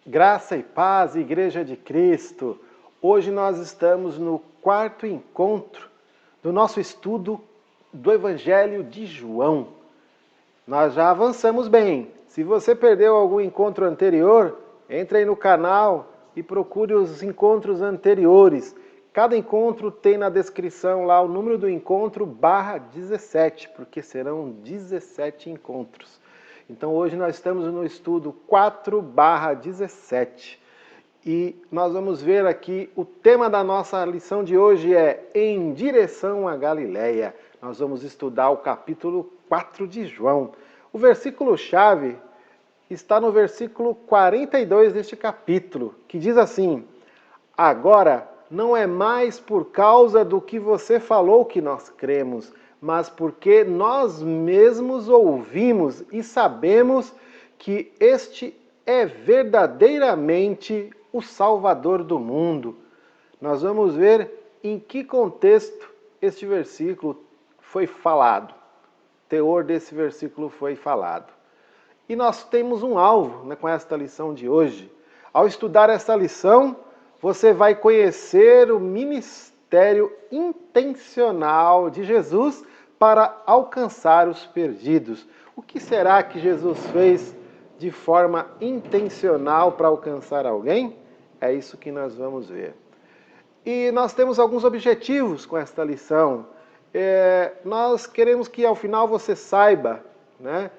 Graça e paz, Igreja de Cristo. Hoje nós estamos no quarto encontro do nosso estudo do Evangelho de João. Nós já avançamos bem. Se você perdeu algum encontro anterior, entre aí no canal e procure os encontros anteriores. Cada encontro tem na descrição lá o número do encontro /17, porque serão 17 encontros. Então hoje nós estamos no estudo 4/17 e nós vamos ver aqui, o tema da nossa lição de hoje é Em Direção à Galileia. Nós vamos estudar o capítulo 4 de João. O versículo-chave está no versículo 42 deste capítulo, que diz assim: Agora não é mais por causa do que você falou que nós cremos, mas porque nós mesmos ouvimos e sabemos que este é verdadeiramente o Salvador do mundo. Nós vamos ver em que contexto este versículo foi falado. O teor desse versículo foi falado. E nós temos um alvo, né, com esta lição de hoje. Ao estudar esta lição, você vai conhecer o ministério intencional de Jesus para alcançar os perdidos. O que será que Jesus fez de forma intencional para alcançar alguém? É isso que nós vamos ver. E nós temos alguns objetivos com esta lição. Nós queremos que ao final você saiba, né,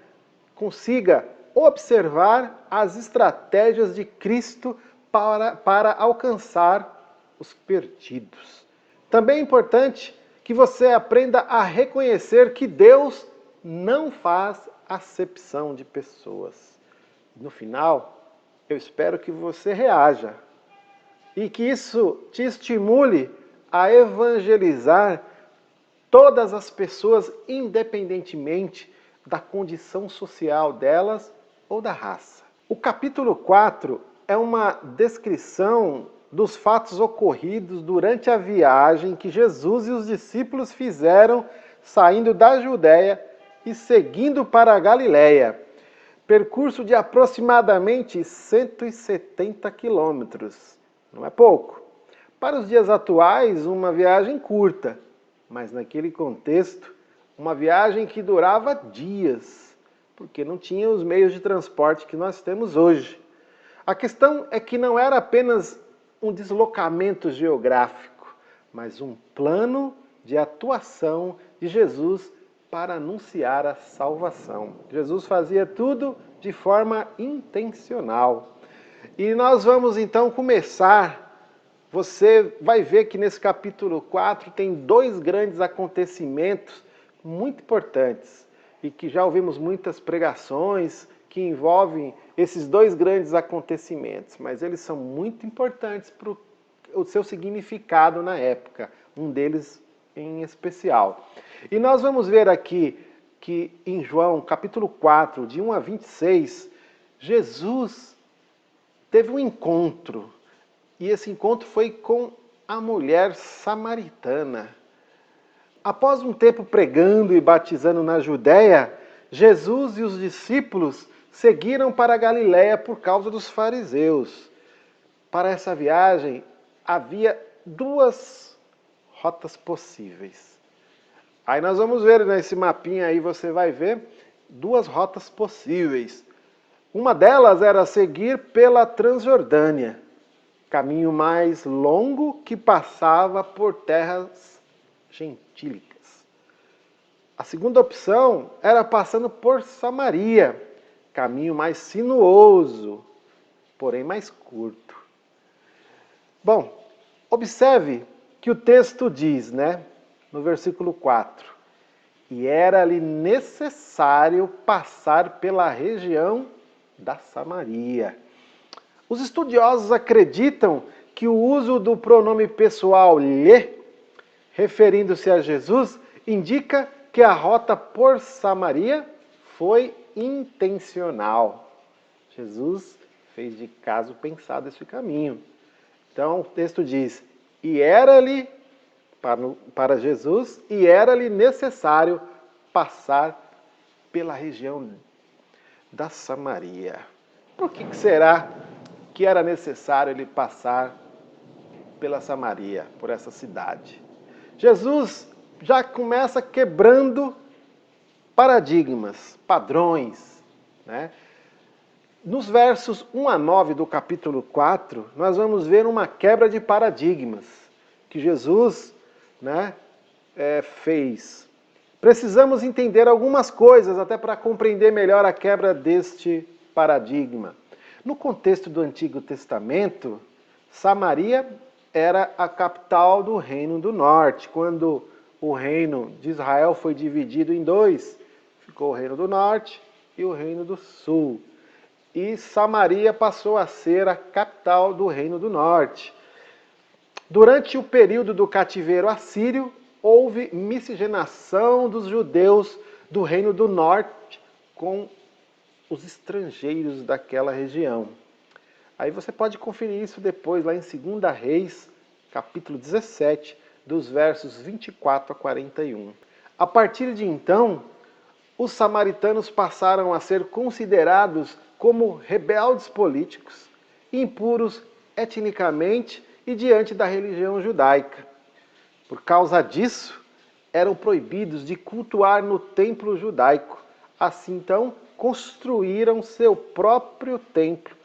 consiga observar as estratégias de Cristo para alcançar os perdidos. Também é importante que você aprenda a reconhecer que Deus não faz acepção de pessoas. No final, eu espero que você reaja e que isso te estimule a evangelizar todas as pessoas, independentemente da condição social delas ou da raça. O capítulo 4 é uma descrição dos fatos ocorridos durante a viagem que Jesus e os discípulos fizeram saindo da Judéia e seguindo para a Galiléia. Percurso de aproximadamente 170 quilômetros. Não é pouco. Para os dias atuais, uma viagem curta, mas naquele contexto, uma viagem que durava dias, porque não tinha os meios de transporte que nós temos hoje. A questão é que não era apenas um deslocamento geográfico, mas um plano de atuação de Jesus para anunciar a salvação. Jesus fazia tudo de forma intencional. E nós vamos então começar. Você vai ver que nesse capítulo 4 tem dois grandes acontecimentos muito importantes e que já ouvimos muitas pregações que envolvem esses dois grandes acontecimentos, mas eles são muito importantes para o seu significado na época, um deles em especial. E nós vamos ver aqui que em João, capítulo 4, de 1 a 26, Jesus teve um encontro, e esse encontro foi com a mulher samaritana. Após um tempo pregando e batizando na Judéia, Jesus e os discípulos seguiram para a Galiléia por causa dos fariseus. Para essa viagem, havia duas rotas possíveis. Aí nós vamos ver nesse mapinha aí, você vai ver duas rotas possíveis. Uma delas era seguir pela Transjordânia, caminho mais longo que passava por terras gentílicas. A segunda opção era passando por Samaria, caminho mais sinuoso, porém mais curto. Bom, observe que o texto diz, né, no versículo 4, e era-lhe necessário passar pela região da Samaria. Os estudiosos acreditam que o uso do pronome pessoal lhe, referindo-se a Jesus, indica que a rota por Samaria foi intencional. Jesus fez de caso pensado esse caminho. Então o texto diz, e era-lhe, para Jesus, e era-lhe necessário passar pela região da Samaria. Por que será que era necessário ele passar pela Samaria, por essa cidade. Jesus já começa quebrando paradigmas, padrões, né? Nos versos 1 a 9 do capítulo 4, nós vamos ver uma quebra de paradigmas que Jesus, né, fez. Precisamos entender algumas coisas até para compreender melhor a quebra deste paradigma. No contexto do Antigo Testamento, Samaria era a capital do Reino do Norte. Quando o reino de Israel foi dividido em dois, ficou o Reino do Norte e o Reino do Sul. E Samaria passou a ser a capital do Reino do Norte. Durante o período do cativeiro assírio, houve miscigenação dos judeus do Reino do Norte com os estrangeiros daquela região. Aí você pode conferir isso depois lá em 2 Reis, capítulo 17, dos versos 24 a 41. A partir de então, os samaritanos passaram a ser considerados como rebeldes políticos, impuros etnicamente e diante da religião judaica. Por causa disso, eram proibidos de cultuar no templo judaico. Assim, então, construíram seu próprio templo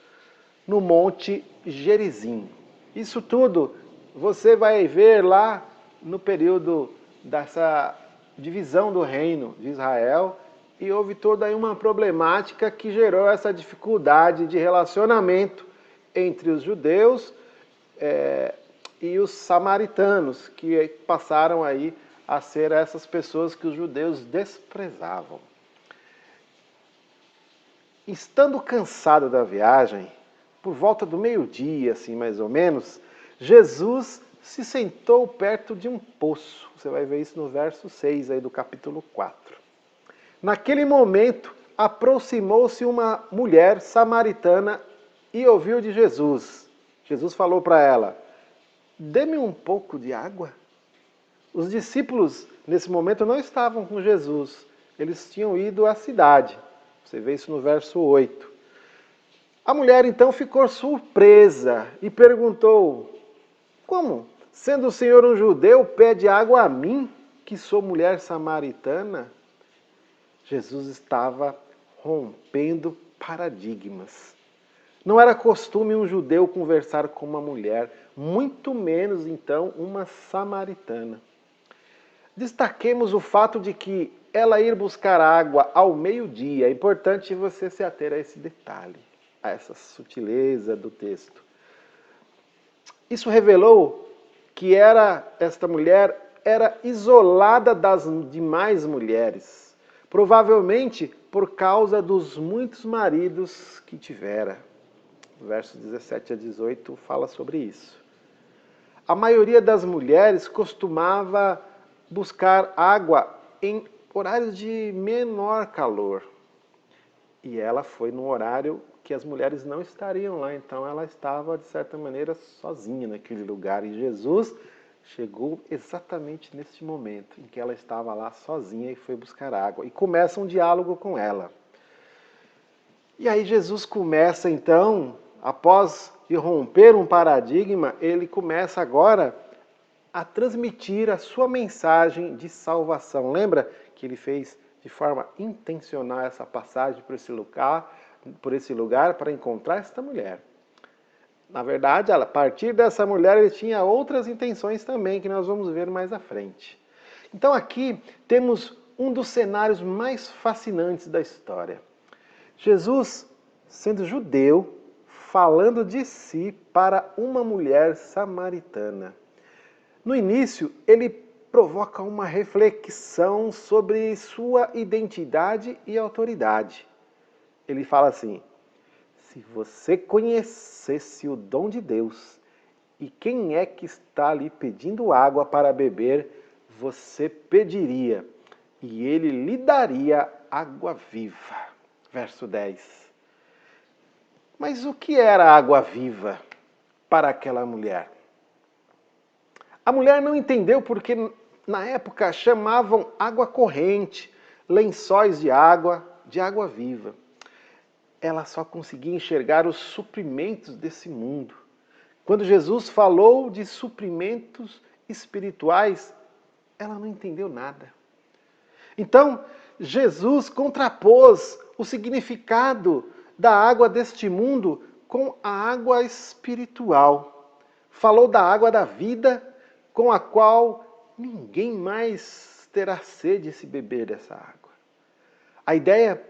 no Monte Gerizim. Isso tudo você vai ver lá no período dessa divisão do reino de Israel, e houve toda aí uma problemática que gerou essa dificuldade de relacionamento entre os judeus e os samaritanos, que passaram aí a ser essas pessoas que os judeus desprezavam. Estando cansado da viagem, por volta do meio-dia, assim mais ou menos, Jesus se sentou perto de um poço. Você vai ver isso no verso 6 aí do capítulo 4. Naquele momento, aproximou-se uma mulher samaritana e ouviu de Jesus. Jesus falou para ela: dê-me um pouco de água. Os discípulos, nesse momento, não estavam com Jesus. Eles tinham ido à cidade. Você vê isso no verso 8. A mulher, então, ficou surpresa e perguntou: como, sendo o Senhor um judeu, pede água a mim, que sou mulher samaritana? Jesus estava rompendo paradigmas. Não era costume um judeu conversar com uma mulher, muito menos, então, uma samaritana. Destaquemos o fato de que ela ir buscar água ao meio-dia. É importante você se ater a esse detalhe, a essa sutileza do texto. Isso revelou que esta mulher era isolada das demais mulheres, provavelmente por causa dos muitos maridos que tivera. Versos 17 a 18 fala sobre isso. A maioria das mulheres costumava buscar água em horários de menor calor. E ela foi no horário que as mulheres não estariam lá, então ela estava, de certa maneira, sozinha naquele lugar. E Jesus chegou exatamente neste momento em que ela estava lá sozinha e foi buscar água. E começa um diálogo com ela. E aí Jesus começa, então, após romper um paradigma, ele começa agora a transmitir a sua mensagem de salvação. Lembra que ele fez de forma intencional essa passagem por esse lugar para encontrar esta mulher? Na verdade, a partir dessa mulher, ele tinha outras intenções também, que nós vamos ver mais à frente. Então aqui temos um dos cenários mais fascinantes da história. Jesus, sendo judeu, falando de si para uma mulher samaritana. No início, ele provoca uma reflexão sobre sua identidade e autoridade. Ele fala assim: se você conhecesse o dom de Deus e quem é que está ali pedindo água para beber, você pediria e ele lhe daria água viva. Verso 10. Mas o que era água viva para aquela mulher? A mulher não entendeu porque na época chamavam água corrente, lençóis de água viva. ela só conseguia enxergar os suprimentos desse mundo. Quando Jesus falou de suprimentos espirituais, ela não entendeu nada. Então, Jesus contrapôs o significado da água deste mundo com a água espiritual. Falou da água da vida, com a qual ninguém mais terá sede se beber dessa água. A ideia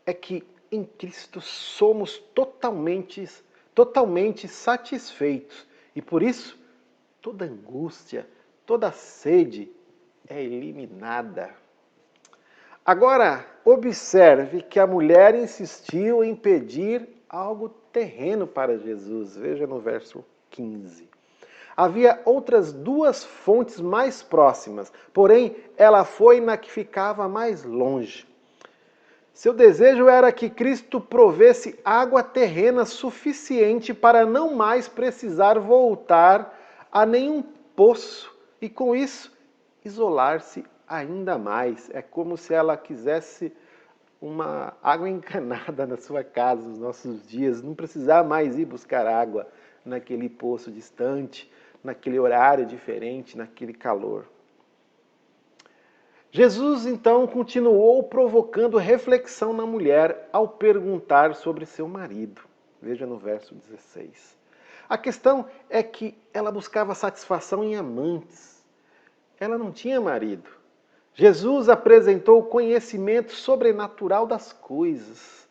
é que em Cristo somos totalmente satisfeitos e por isso toda angústia, toda sede é eliminada. Agora, observe que a mulher insistiu em pedir algo terreno para Jesus. Veja no verso 15. Havia outras duas fontes mais próximas, porém ela foi na que ficava mais longe. Seu desejo era que Cristo provesse água terrena suficiente para não mais precisar voltar a nenhum poço e, com isso, isolar-se ainda mais. É como se ela quisesse uma água encanada na sua casa nos nossos dias, não precisar mais ir buscar água naquele poço distante, naquele horário diferente, naquele calor. Jesus, então, continuou provocando reflexão na mulher ao perguntar sobre seu marido. Veja no verso 16. A questão é que ela buscava satisfação em amantes. Ela não tinha marido. Jesus apresentou o conhecimento sobrenatural das coisas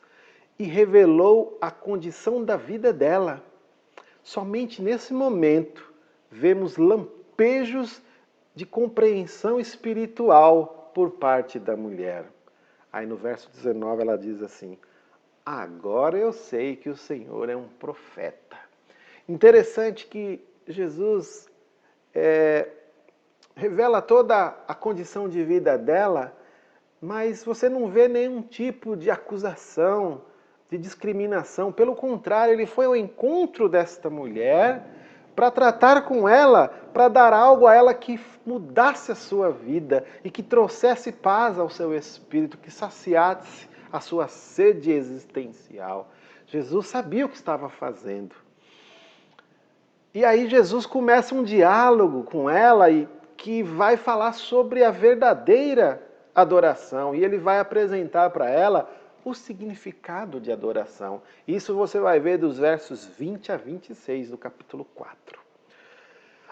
e revelou a condição da vida dela. Somente nesse momento vemos lampejos de compreensão espiritual por parte da mulher. Aí no verso 19 ela diz assim: agora eu sei que o Senhor é um profeta. Interessante que Jesus revela toda a condição de vida dela, mas você não vê nenhum tipo de acusação, de discriminação. Pelo contrário, ele foi ao encontro desta mulher para tratar com ela, para dar algo a ela que mudasse a sua vida e que trouxesse paz ao seu espírito, que saciasse a sua sede existencial. Jesus sabia o que estava fazendo. E aí Jesus começa um diálogo com ela e que vai falar sobre a verdadeira adoração. E ele vai apresentar para ela o significado de adoração. Isso você vai ver dos versos 20 a 26 do capítulo 4.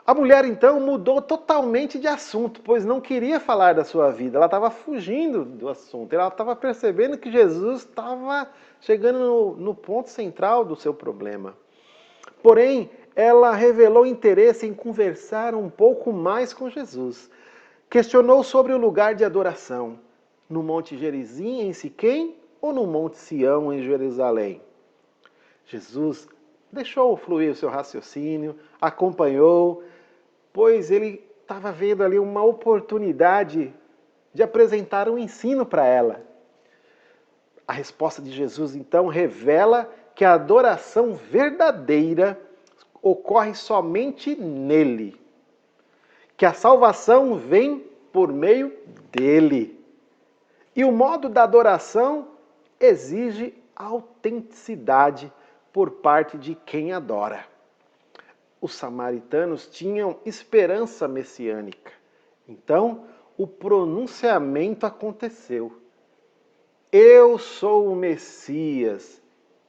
A mulher, então, mudou totalmente de assunto, pois não queria falar da sua vida. Ela estava fugindo do assunto. Ela estava percebendo que Jesus estava chegando no ponto central do seu problema. Porém, ela revelou interesse em conversar um pouco mais com Jesus. Questionou sobre o lugar de adoração, no Monte Gerizim, em Siquém, ou no Monte Sião, em Jerusalém? Jesus deixou fluir o seu raciocínio, acompanhou, pois ele estava vendo ali uma oportunidade de apresentar um ensino para ela. A resposta de Jesus, então, revela que a adoração verdadeira ocorre somente nele, que a salvação vem por meio dele. E o modo da adoração exige autenticidade por parte de quem adora. Os samaritanos tinham esperança messiânica. Então, o pronunciamento aconteceu. Eu sou o Messias,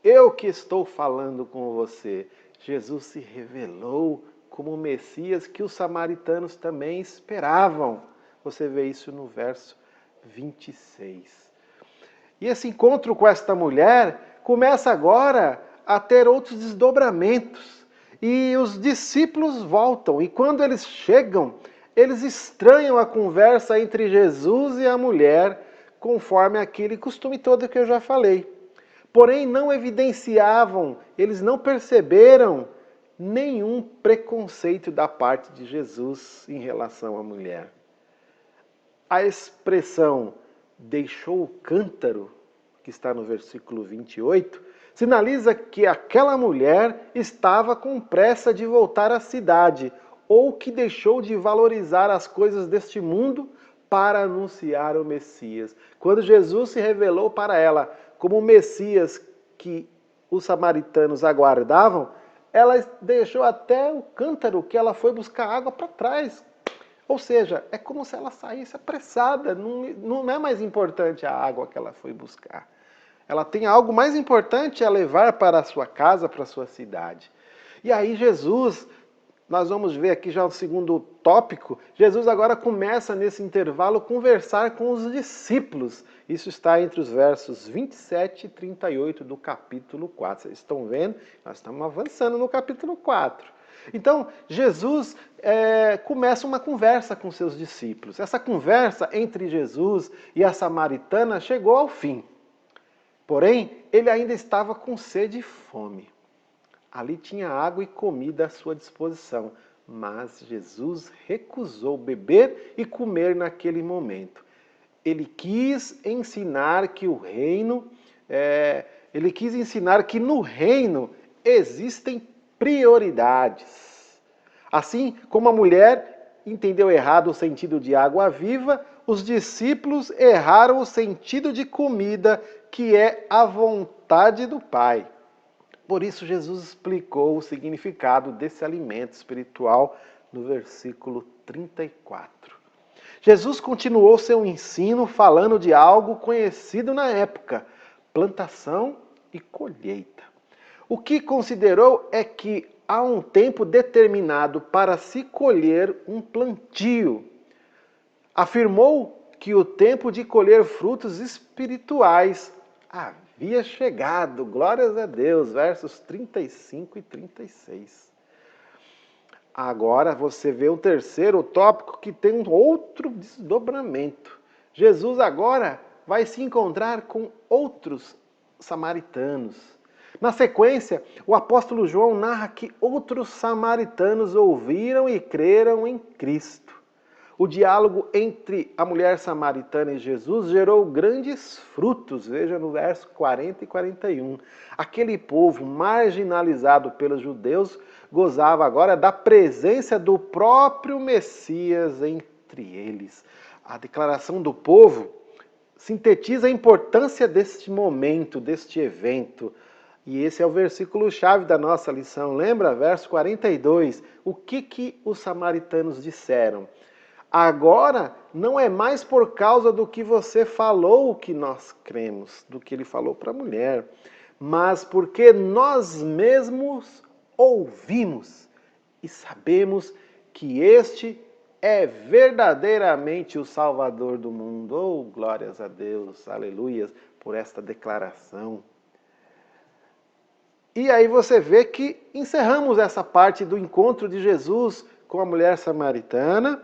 eu que estou falando com você. Jesus se revelou como o Messias que os samaritanos também esperavam. Você vê isso no verso 26. E esse encontro com esta mulher começa agora a ter outros desdobramentos. E os discípulos voltam. E quando eles chegam, eles estranham a conversa entre Jesus e a mulher, conforme aquele costume todo que eu já falei. Porém, não evidenciavam, eles não perceberam nenhum preconceito da parte de Jesus em relação à mulher. A expressão deixou o cântaro, que está no versículo 28, sinaliza que aquela mulher estava com pressa de voltar à cidade, ou que deixou de valorizar as coisas deste mundo para anunciar o Messias. Quando Jesus se revelou para ela como o Messias que os samaritanos aguardavam, ela deixou até o cântaro que ela foi buscar água para trás. Ou seja, é como se ela saísse apressada, não é mais importante a água que ela foi buscar. Ela tem algo mais importante a levar para a sua casa, para a sua cidade. E aí Jesus, nós vamos ver aqui já o segundo tópico, Jesus agora começa nesse intervalo a conversar com os discípulos. Isso está entre os versos 27 e 38 do capítulo 4. Vocês estão vendo? Nós estamos avançando no capítulo 4. Então, Jesus começa uma conversa com seus discípulos. Essa conversa entre Jesus e a samaritana chegou ao fim. Porém, ele ainda estava com sede e fome. Ali tinha água e comida à sua disposição, mas Jesus recusou beber e comer naquele momento. Ele quis ensinar que no reino existem prioridades. Assim como a mulher entendeu errado o sentido de água viva, os discípulos erraram o sentido de comida, que é a vontade do Pai. Por isso, Jesus explicou o significado desse alimento espiritual no versículo 34. Jesus continuou seu ensino falando de algo conhecido na época: plantação e colheita. O que considerou é que há um tempo determinado para se colher um plantio. Afirmou que o tempo de colher frutos espirituais havia chegado. Glórias a Deus, versos 35 e 36. Agora você vê o terceiro tópico que tem um outro desdobramento. Jesus agora vai se encontrar com outros samaritanos. Na sequência, o apóstolo João narra que outros samaritanos ouviram e creram em Cristo. O diálogo entre a mulher samaritana e Jesus gerou grandes frutos, veja no verso 40 e 41. Aquele povo marginalizado pelos judeus gozava agora da presença do próprio Messias entre eles. A declaração do povo sintetiza a importância deste momento, deste evento. E esse é o versículo-chave da nossa lição. Lembra? Verso 42. O que os samaritanos disseram? Agora, não é mais por causa do que você falou que nós cremos, do que ele falou para a mulher, mas porque nós mesmos ouvimos e sabemos que este é verdadeiramente o Salvador do mundo. Oh, glórias a Deus, aleluias, por esta declaração. E aí você vê que encerramos essa parte do encontro de Jesus com a mulher samaritana.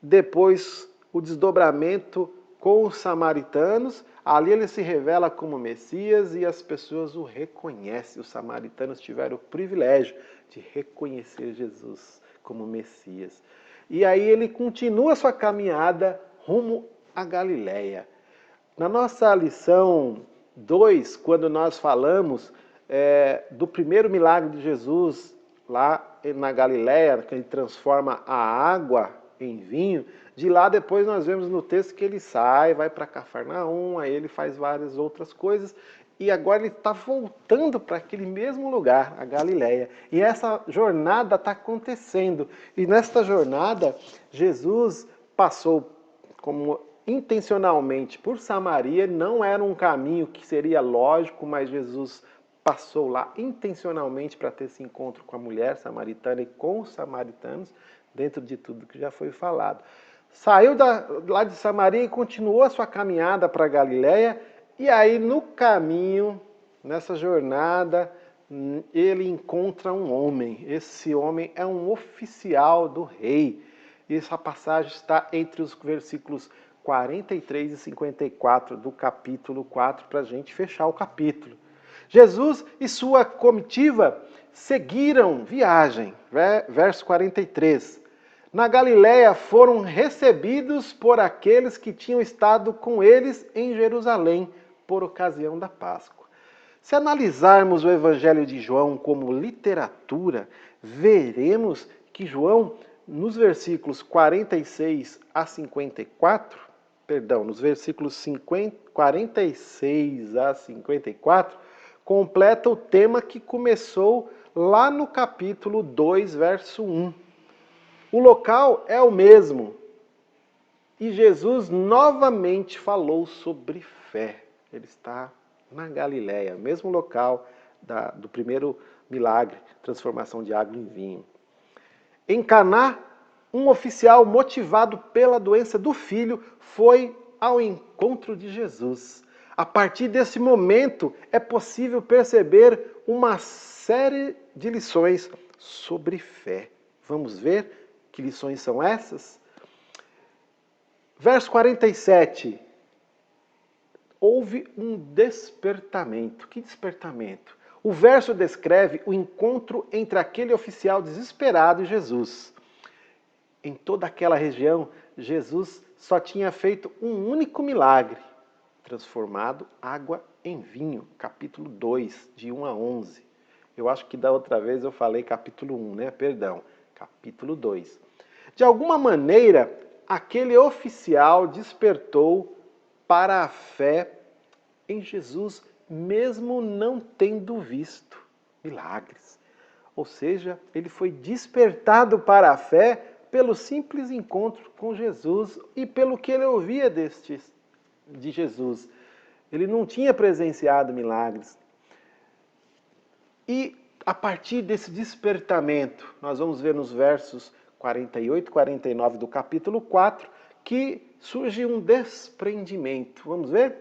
Depois, o desdobramento com os samaritanos. Ali ele se revela como Messias e as pessoas o reconhecem. Os samaritanos tiveram o privilégio de reconhecer Jesus como Messias. E aí ele continua sua caminhada rumo à Galileia. Na nossa lição 2, quando nós falamos do primeiro milagre de Jesus lá na Galileia, que ele transforma a água em vinho, de lá depois nós vemos no texto que ele sai, vai para Cafarnaum, aí ele faz várias outras coisas, e agora ele está voltando para aquele mesmo lugar, a Galileia. E essa jornada está acontecendo. E nesta jornada, Jesus passou como intencionalmente por Samaria, não era um caminho que seria lógico, mas Jesus passou lá intencionalmente para ter esse encontro com a mulher samaritana e com os samaritanos, dentro de tudo que já foi falado. Saiu lá de Samaria e continuou a sua caminhada para Galileia, e aí no caminho, nessa jornada, ele encontra um homem. Esse homem é um oficial do rei. E essa passagem está entre os versículos 43 e 54 do capítulo 4, para a gente fechar o capítulo. Jesus e sua comitiva seguiram viagem. Verso 43. Na Galileia foram recebidos por aqueles que tinham estado com eles em Jerusalém por ocasião da Páscoa. Se analisarmos o Evangelho de João como literatura, veremos que João, nos versículos 46 a 54, nos versículos 46 a 54, completa o tema que começou lá no capítulo 2, verso 1. O local é o mesmo. E Jesus novamente falou sobre fé. Ele está na Galileia, mesmo local do primeiro milagre, transformação de água em vinho. Em Caná, um oficial motivado pela doença do filho foi ao encontro de Jesus. A partir desse momento é possível perceber uma série de lições sobre fé. Vamos ver que lições são essas? Verso 47. Houve um despertamento. Que despertamento? O verso descreve o encontro entre aquele oficial desesperado e Jesus. Em toda aquela região, Jesus só tinha feito um único milagre, transformado água em vinho, capítulo 2, de 1 a 11. Eu acho que da outra vez eu falei capítulo 1, né? Perdão, capítulo 2. De alguma maneira, aquele oficial despertou para a fé em Jesus, mesmo não tendo visto milagres. Ou seja, ele foi despertado para a fé pelo simples encontro com Jesus e pelo que ele ouvia de Jesus. Ele não tinha presenciado milagres. E a partir desse despertamento, nós vamos ver nos versos 48 e 49 do capítulo 4, que surge um desprendimento. Vamos ver?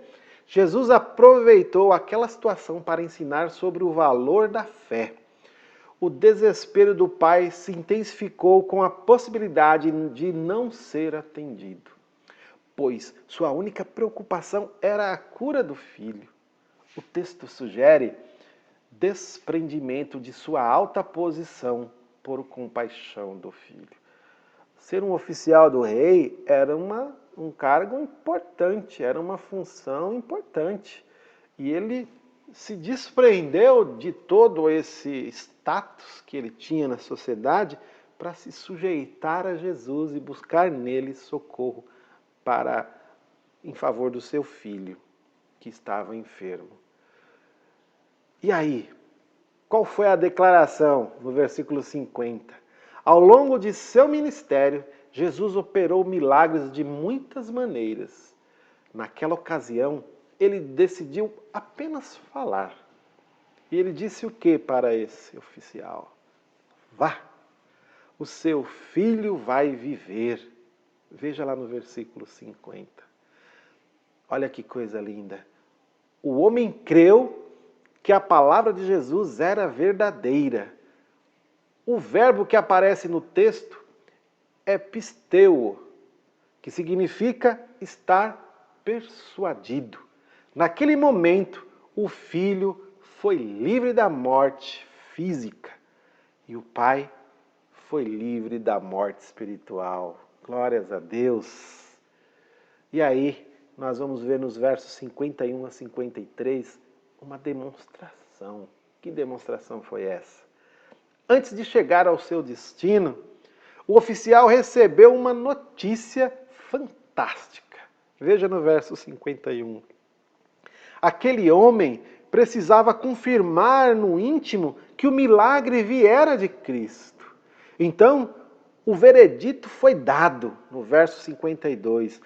Jesus aproveitou aquela situação para ensinar sobre o valor da fé. O desespero do pai se intensificou com a possibilidade de não ser atendido, pois sua única preocupação era a cura do filho. O texto sugere desprendimento de sua alta posição por compaixão do filho. Ser um oficial do rei era um cargo importante, era uma função importante. E ele se desprendeu de todo esse status que ele tinha na sociedade para se sujeitar a Jesus e buscar nele socorro em favor do seu filho, que estava enfermo. E aí, qual foi a declaração no versículo 50? Ao longo de seu ministério, Jesus operou milagres de muitas maneiras. Naquela ocasião, ele decidiu apenas falar. E ele disse o que para esse oficial? Vá, o seu filho vai viver. Veja lá no versículo 50. Olha que coisa linda. O homem creu que a palavra de Jesus era verdadeira. O verbo que aparece no texto é pisteuo, que significa estar persuadido. Naquele momento, o filho foi livre da morte física e o pai foi livre da morte espiritual. Glórias a Deus! E aí, nós vamos ver nos versos 51 a 53 uma demonstração. Que demonstração foi essa? Antes de chegar ao seu destino, o oficial recebeu uma notícia fantástica. Veja no verso 51. Aquele homem precisava confirmar no íntimo que o milagre viera de Cristo. Então, o veredito foi dado no verso 52.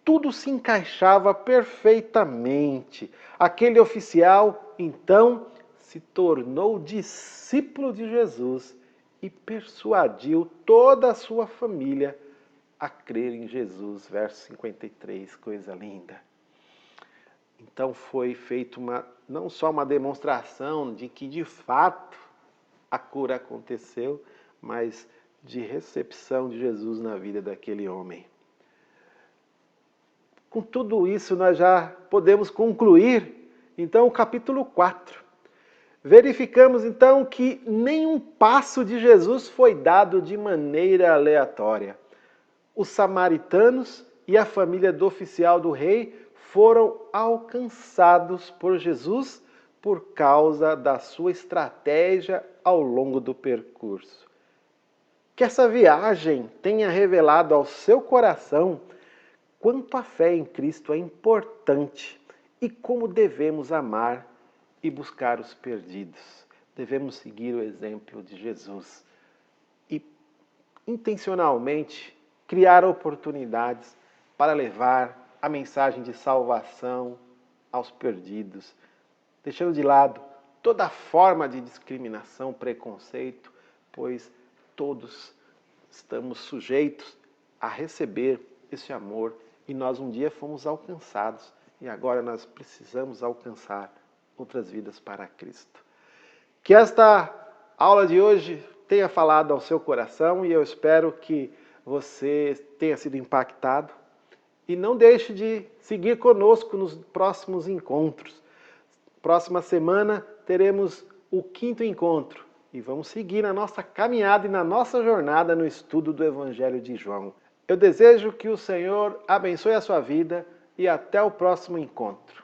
Tudo se encaixava perfeitamente. Aquele oficial, então, se tornou discípulo de Jesus e persuadiu toda a sua família a crer em Jesus. Verso 53, coisa linda. Então foi feita não só uma demonstração de que de fato a cura aconteceu, mas de recepção de Jesus na vida daquele homem. Com tudo isso nós já podemos concluir, então, o capítulo 4. Verificamos então que nenhum passo de Jesus foi dado de maneira aleatória. Os samaritanos e a família do oficial do rei foram alcançados por Jesus por causa da sua estratégia ao longo do percurso. Que essa viagem tenha revelado ao seu coração quanto a fé em Cristo é importante e como devemos amar e buscar os perdidos. Devemos seguir o exemplo de Jesus e intencionalmente criar oportunidades para levar a mensagem de salvação aos perdidos, deixando de lado toda forma de discriminação, preconceito, pois todos estamos sujeitos a receber esse amor e nós um dia fomos alcançados e agora nós precisamos alcançar outras vidas para Cristo. Que esta aula de hoje tenha falado ao seu coração e eu espero que você tenha sido impactado e não deixe de seguir conosco nos próximos encontros. Próxima semana teremos o 5º encontro e vamos seguir na nossa caminhada e na nossa jornada no estudo do Evangelho de João. Eu desejo que o Senhor abençoe a sua vida e até o próximo encontro.